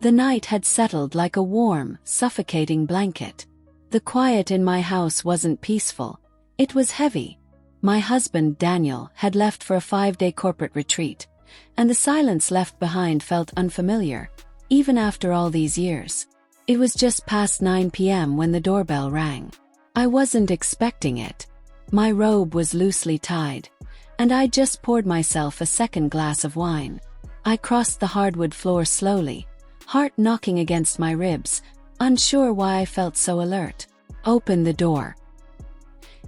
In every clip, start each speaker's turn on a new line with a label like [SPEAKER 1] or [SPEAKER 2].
[SPEAKER 1] The night had settled like a warm, suffocating blanket. The quiet in my house wasn't peaceful. It was heavy. My husband, Daniel, had left for a 5-day corporate retreat, and the silence left behind felt unfamiliar, even after all these years. It was just past 9 p.m. when the doorbell rang. I wasn't expecting it. My robe was loosely tied, and I'd just poured myself a second glass of wine. I crossed the hardwood floor slowly, heart knocking against my ribs, unsure why I felt so alert. Opened the door.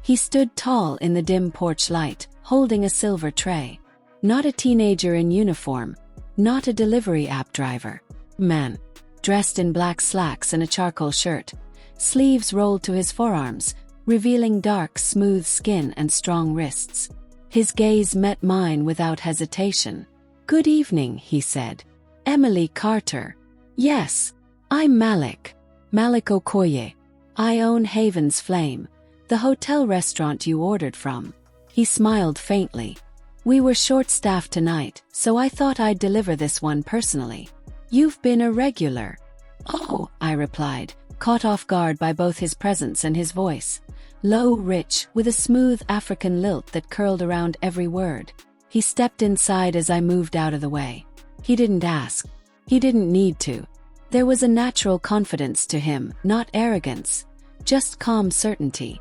[SPEAKER 1] He stood tall in the dim porch light, holding a silver tray. Not a teenager in uniform, not a delivery app driver. Man, dressed in black slacks and a charcoal shirt, sleeves rolled to his forearms, revealing dark, smooth skin and strong wrists. His gaze met mine without hesitation. "Good evening," he said. "Emily Carter." "Yes, I'm Malik. Malik Okoye. I own Haven's Flame, the hotel restaurant you ordered from." He smiled faintly. "We were short-staffed tonight, so I thought I'd deliver this one personally. You've been a regular." "Oh," I replied, caught off guard by both his presence and his voice. Low, rich, with a smooth African lilt that curled around every word. He stepped inside as I moved out of the way. He didn't ask. He didn't need to. There was a natural confidence to him, not arrogance, just calm certainty.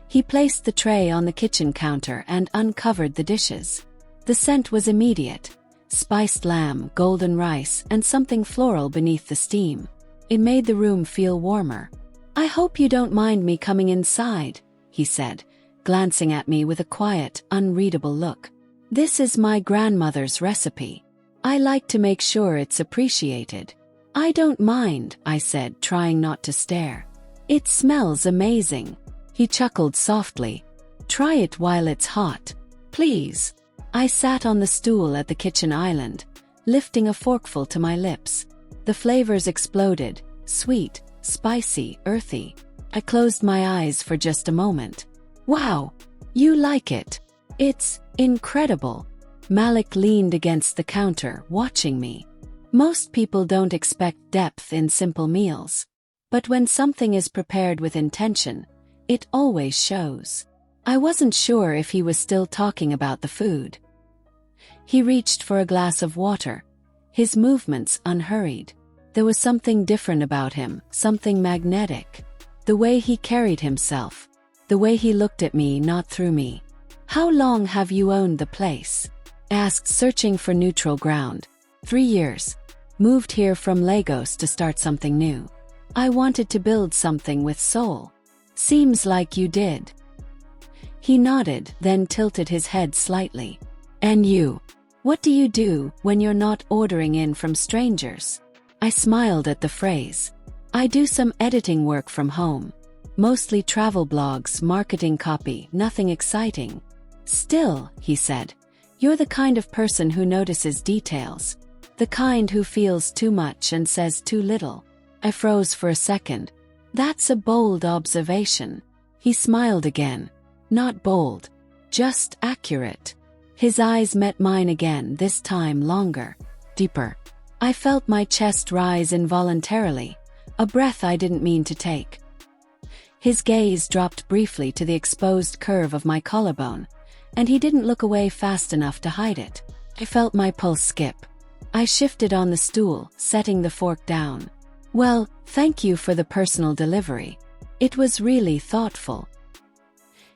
[SPEAKER 1] He placed the tray on the kitchen counter and uncovered the dishes. The scent was immediate. Spiced lamb, golden rice, and something floral beneath the steam. It made the room feel warmer. "I hope you don't mind me coming inside," he said, glancing at me with a quiet, unreadable look. "This is my grandmother's recipe. I like to make sure it's appreciated." "I don't mind," I said, trying not to stare. "It smells amazing." He chuckled softly. "Try it while it's hot, please." I sat on the stool at the kitchen island, lifting a forkful to my lips. The flavors exploded, sweet, spicy, earthy. I closed my eyes for just a moment. "Wow, you like it? It's incredible." Malik leaned against the counter, watching me. Most people don't expect depth in simple meals. But when something is prepared with intention, it always shows. I wasn't sure if he was still talking about the food. He reached for a glass of water, his movements unhurried. There was something different about him, something magnetic. The way he carried himself, the way he looked at me, not through me. "How long have you owned the place?" asked, searching for neutral ground. 3 years. Moved here from Lagos to start something new. I wanted to build something with soul. Seems like you did. He nodded, then tilted his head slightly. "And you? What do you do when you're not ordering in from strangers?" I smiled at the phrase. "I do some editing work from home. Mostly travel blogs, marketing copy, nothing exciting." "Still," he said, "you're the kind of person who notices details. The kind who feels too much and says too little." I froze for a second. "That's a bold observation." He smiled again. "Not bold, just accurate." His eyes met mine again, this time longer, deeper. I felt my chest rise involuntarily, a breath I didn't mean to take. His gaze dropped briefly to the exposed curve of my collarbone, and he didn't look away fast enough to hide it. I felt my pulse skip. I shifted on the stool, setting the fork down. "Well, thank you for the personal delivery. It was really thoughtful."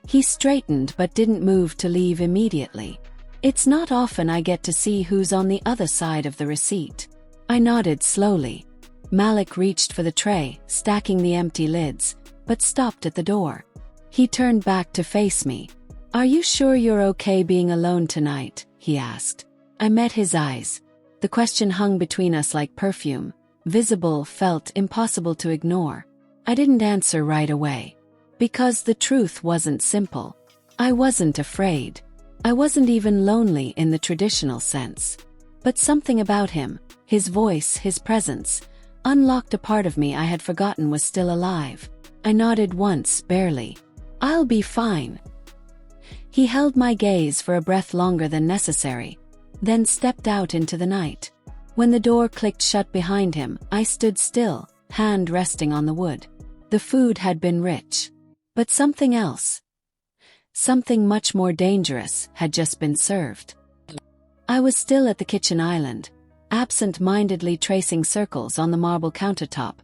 [SPEAKER 1] He straightened but didn't move to leave immediately. It's not often I get to see who's on the other side of the receipt. I nodded slowly. Malik reached for the tray, stacking the empty lids, but stopped at the door. He turned back to face me. "Are you sure you're okay being alone tonight?" he asked. I met his eyes. The question hung between us like perfume, visible, felt, impossible to ignore. I didn't answer right away. Because the truth wasn't simple. I wasn't afraid. I wasn't even lonely in the traditional sense. But something about him, his voice, his presence, unlocked a part of me I had forgotten was still alive. I nodded once, barely. "I'll be fine." He held my gaze for a breath longer than necessary, then stepped out into the night. When the door clicked shut behind him, I stood still, hand resting on the wood. The food had been rich. But something else, something much more dangerous, had just been served. I was still at the kitchen island, absent-mindedly tracing circles on the marble countertop,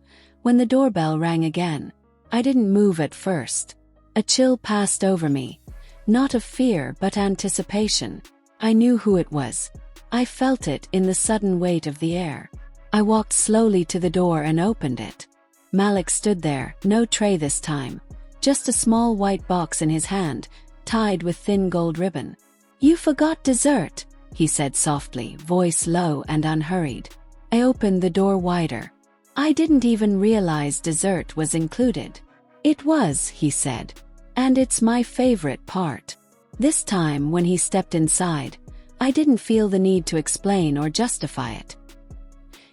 [SPEAKER 1] when the doorbell rang again. I didn't move at first. A chill passed over me, not of fear but anticipation. I knew who it was. I felt it in the sudden weight of the air. I walked slowly to the door and opened it. Malik stood there, no tray this time, just a small white box in his hand, tied with thin gold ribbon. "You forgot dessert," he said softly, voice low and unhurried. I opened the door wider. "I didn't even realize dessert was included." "It was," he said. "And it's my favorite part." This time, when he stepped inside, I didn't feel the need to explain or justify it.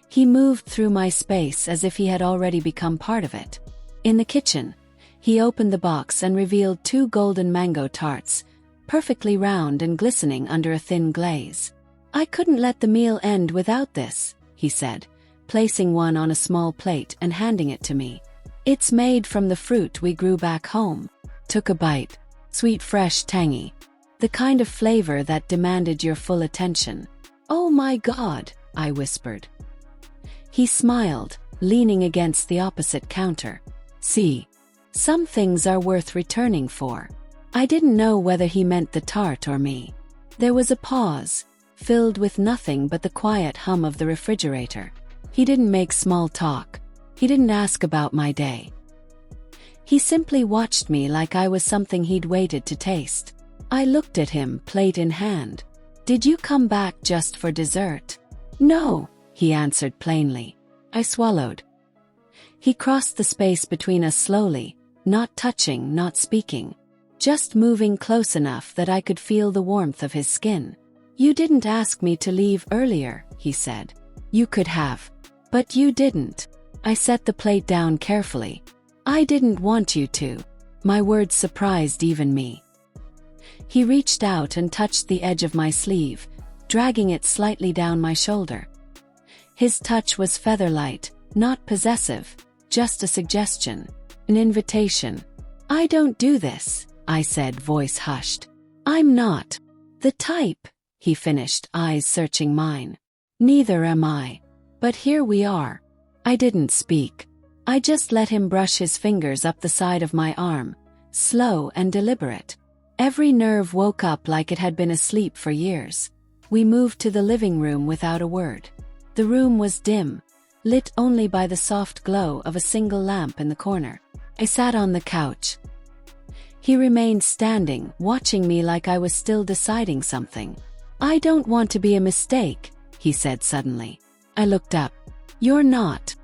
[SPEAKER 1] He moved through my space as if he had already become part of it. In the kitchen, he opened the box and revealed 2 golden mango tarts, perfectly round and glistening under a thin glaze. "I couldn't let the meal end without this," he said, placing one on a small plate and handing it to me. "It's made from the fruit we grew back home." Took a bite. Sweet, fresh, tangy. The kind of flavor that demanded your full attention. "Oh my God," I whispered. He smiled, leaning against the opposite counter. "See, some things are worth returning for." I didn't know whether he meant the tart or me. There was a pause, filled with nothing but the quiet hum of the refrigerator. He didn't make small talk. He didn't ask about my day. He simply watched me like I was something he'd waited to taste. I looked at him, plate in hand. "Did you come back just for dessert?" "No," he answered plainly. I swallowed. He crossed the space between us slowly, not touching, not speaking, just moving close enough that I could feel the warmth of his skin. "You didn't ask me to leave earlier," he said. "You could have. But you didn't." I set the plate down carefully. "I didn't want you to." My words surprised even me. He reached out and touched the edge of my sleeve, dragging it slightly down my shoulder. His touch was feather-light, not possessive, just a suggestion, an invitation. "I don't do this," I said, voice hushed. "I'm not the type," he finished, eyes searching mine. "Neither am I. But here we are." I didn't speak. I just let him brush his fingers up the side of my arm, slow and deliberate. Every nerve woke up like it had been asleep for years. We moved to the living room without a word. The room was dim, lit only by the soft glow of a single lamp in the corner. I sat on the couch. He remained standing, watching me like I was still deciding something. "I don't want to be a mistake," he said suddenly. I looked up. "You're not."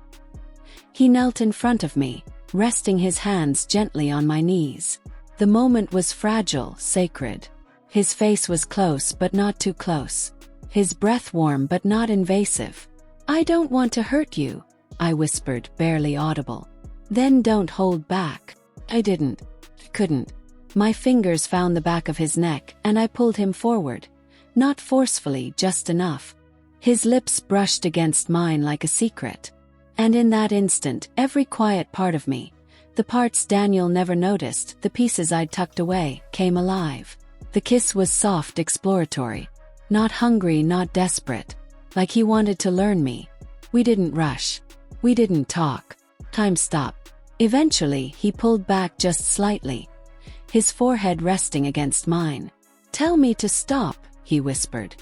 [SPEAKER 1] He knelt in front of me, resting his hands gently on my knees. The moment was fragile, sacred. His face was close but not too close. His breath warm but not invasive. "I don't want to hurt you," I whispered, barely audible. "Then don't hold back." I didn't. Couldn't. My fingers found the back of his neck and I pulled him forward. Not forcefully, just enough. His lips brushed against mine like a secret. And in that instant, every quiet part of me, the parts Daniel never noticed, the pieces I'd tucked away, came alive. The kiss was soft, exploratory. Not hungry, not desperate. Like he wanted to learn me. We didn't rush. We didn't talk. Time stopped. Eventually, he pulled back just slightly, his forehead resting against mine. "Tell me to stop," he whispered.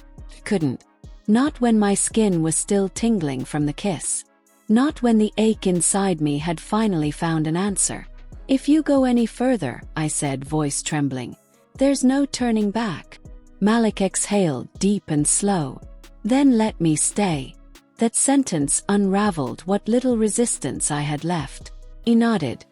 [SPEAKER 1] Couldn't. Not when my skin was still tingling from the kiss. Not when the ache inside me had finally found an answer. "If you go any further," I said, voice trembling, "there's no turning back." Malik exhaled, deep and slow. "Then let me stay." That sentence unraveled what little resistance I had left. He nodded.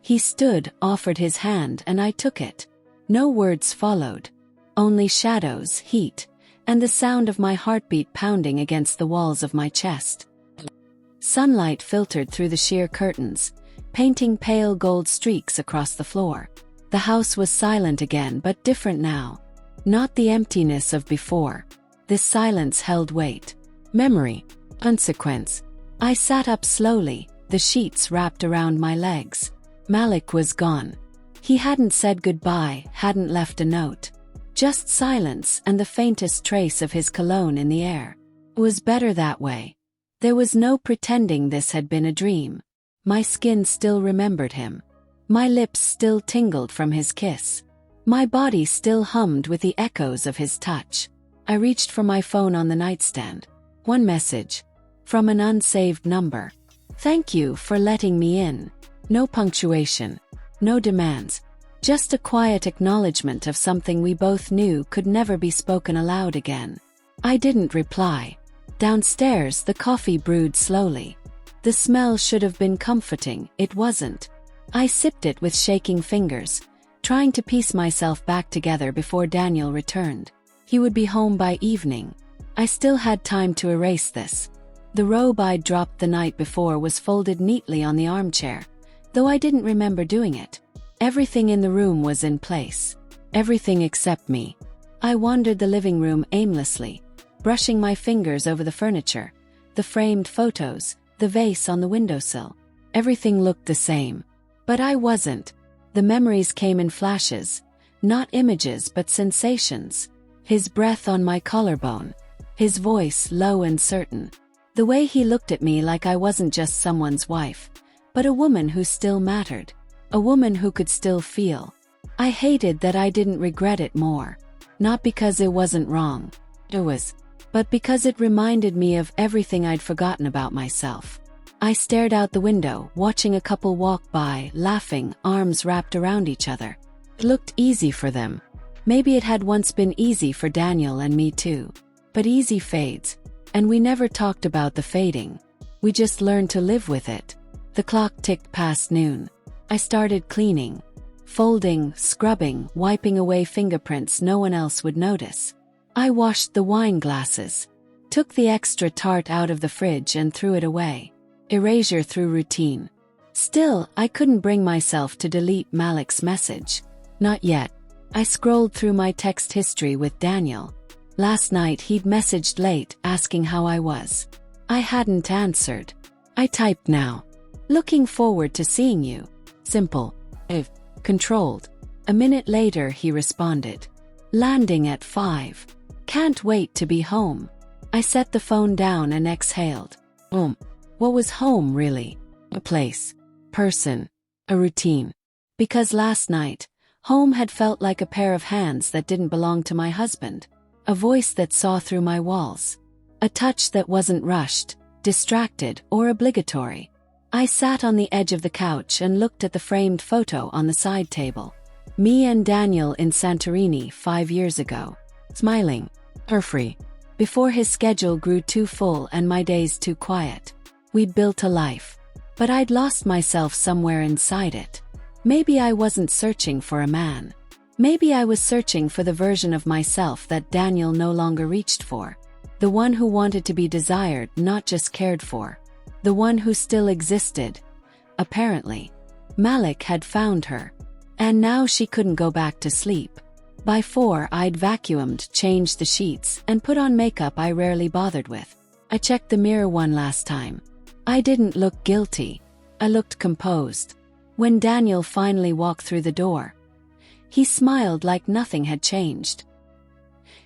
[SPEAKER 1] He stood, offered his hand, and I took it. No words followed. Only shadows, heat, and the sound of my heartbeat pounding against the walls of my chest. Sunlight filtered through the sheer curtains, painting pale gold streaks across the floor. The house was silent again, but different now. Not the emptiness of before. This silence held weight. Memory. Consequence. I sat up slowly, the sheets wrapped around my legs. Malik was gone. He hadn't said goodbye, hadn't left a note. Just silence and the faintest trace of his cologne in the air. It was better that way. There was no pretending this had been a dream. My skin still remembered him. My lips still tingled from his kiss. My body still hummed with the echoes of his touch. I reached for my phone on the nightstand. One message. From an unsaved number. Thank you for letting me in. No punctuation. No demands. Just a quiet acknowledgement of something we both knew could never be spoken aloud again. I didn't reply. Downstairs, the coffee brewed slowly. The smell should have been comforting, it wasn't. I sipped it with shaking fingers, trying to piece myself back together before Daniel returned. He would be home by evening. I still had time to erase this. The robe I'd dropped the night before was folded neatly on the armchair, though I didn't remember doing it. Everything in the room was in place. Everything except me. I wandered the living room aimlessly, brushing my fingers over the furniture, the framed photos, the vase on the windowsill. Everything looked the same. But I wasn't. The memories came in flashes, not images but sensations. His breath on my collarbone. His voice low and certain. The way he looked at me like I wasn't just someone's wife, but a woman who still mattered. A woman who could still feel. I hated that I didn't regret it more. Not because it wasn't wrong. It was. But because it reminded me of everything I'd forgotten about myself. I stared out the window, watching a couple walk by, laughing, arms wrapped around each other. It looked easy for them. Maybe it had once been easy for Daniel and me too. But easy fades. And we never talked about the fading. We just learned to live with it. The clock ticked past noon. I started cleaning. Folding, scrubbing, wiping away fingerprints no one else would notice. I washed the wine glasses. Took the extra tart out of the fridge and threw it away. Erasure through routine. Still, I couldn't bring myself to delete Malik's message. Not yet. I scrolled through my text history with Daniel. Last night he'd messaged late, asking how I was. I hadn't answered. I typed now. Looking forward to seeing you. Simple. If. Controlled. A minute later he responded. Landing at 5. Can't wait to be home. I set the phone down and exhaled. What was home really? A place. Person. A routine. Because last night, home had felt like a pair of hands that didn't belong to my husband. A voice that saw through my walls. A touch that wasn't rushed, distracted, or obligatory. I sat on the edge of the couch and looked at the framed photo on the side table. Me and Daniel in Santorini 5 years ago. Smiling. Carefree. Before his schedule grew too full and my days too quiet. We'd built a life. But I'd lost myself somewhere inside it. Maybe I wasn't searching for a man. Maybe I was searching for the version of myself that Daniel no longer reached for. The one who wanted to be desired, not just cared for. The one who still existed. Apparently. Malik had found her. And now she couldn't go back to sleep. By 4 I'd vacuumed, changed the sheets, and put on makeup I rarely bothered with. I checked the mirror one last time. I didn't look guilty. I looked composed. When Daniel finally walked through the door, he smiled like nothing had changed.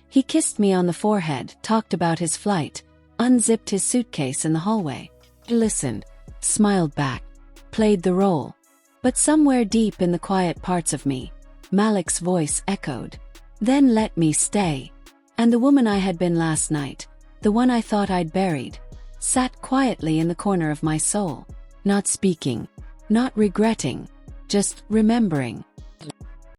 [SPEAKER 1] He kissed me on the forehead, talked about his flight, unzipped his suitcase in the hallway. I listened, smiled back, played the role. But somewhere deep in the quiet parts of me, Malik's voice echoed. Then let me stay. And the woman I had been last night, the one I thought I'd buried, sat quietly in the corner of my soul. Not speaking, not regretting, just remembering.